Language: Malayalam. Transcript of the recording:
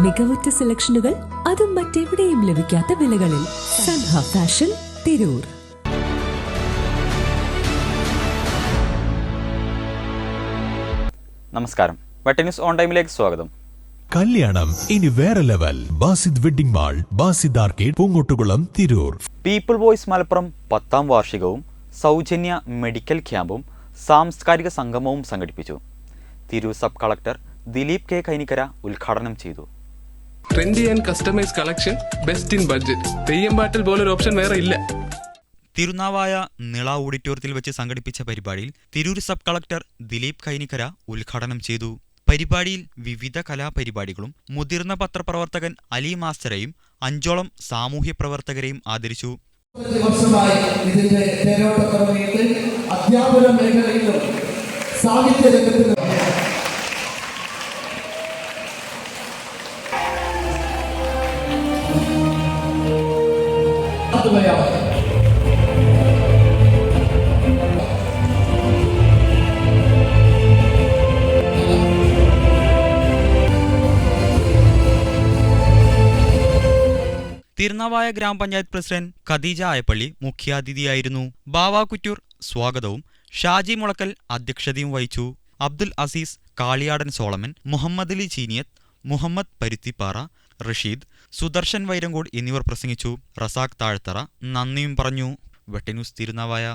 മികവുറ്റ സെലക്ഷനുകൾ, അതും മറ്റെവിടെയും ലഭിക്കാത്ത വിലകളിൽ. സൻഹ ഫാഷൻ, തിരൂർ. നമസ്കാരം, വെട്ട ന്യൂസ് ഓൺ ടൈമിലേക്ക് സ്വാഗതം. കല്യാണം ഇനി വേറെ level. Basid wedding mall, Basid arcade, Poongottukulam, Tirur. People voice Malappuram 10ാം വാർഷികവും സൗജന്യ മെഡിക്കൽ ക്യാമ്പും സാംസ്കാരിക സംഗമവും സംഘടിപ്പിച്ചു. Tirur sub collector Dileep K Kainikkara ഉദ്ഘാടനം ചെയ്തു. Trendy and customise collection, best in budget. Theyyam പാട്ടിൽ പോലൊരു ഓപ്ഷൻ വേറെ ഇല്ല. തിരുനാവായ നിള ഓഡിറ്റോറിയത്തിൽ വെച്ച് സംഘടിപ്പിച്ച പരിപാടിയിൽ തിരൂർ സബ് കളക്ടർ ദിലീപ് കൈനിക്കര ഉദ്ഘാടനം ചെയ്തു. പരിപാടിയിൽ വിവിധ കലാപരിപാടികളും മുതിർന്ന പത്രപ്രവർത്തകൻ അലി മാസ്റ്ററെയും 5ഓളം സാമൂഹ്യ പ്രവർത്തകരെയും ആദരിച്ചു. അധ്യാപന മേഖലയിലും സാഹിത്യ രംഗത്തിലും തിരുനാവായ ഗ്രാമപഞ്ചായത്ത് പ്രസിഡന്റ് ഖദീജ ആയപ്പള്ളി മുഖ്യാതിഥിയായിരുന്നു. ബാവ കുറ്റൂർ സ്വാഗതവും ഷാജി മുളക്കൽ അധ്യക്ഷതയും വഹിച്ചു. അബ്ദുൽ അസീസ് കാളിയാടൻ സോളമൻ, മുഹമ്മദ് അലി ചീനിയത്ത്, മുഹമ്മദ് പരുത്തിപ്പാറ, റഷീദ്, സുദർശൻ വൈരങ്കോട് എന്നിവർ പ്രസംഗിച്ചു. റസാഖ് താഴ്ത്തറ നന്ദിയും പറഞ്ഞു. വെട്ട ന്യൂസ് തിരുനാവായ.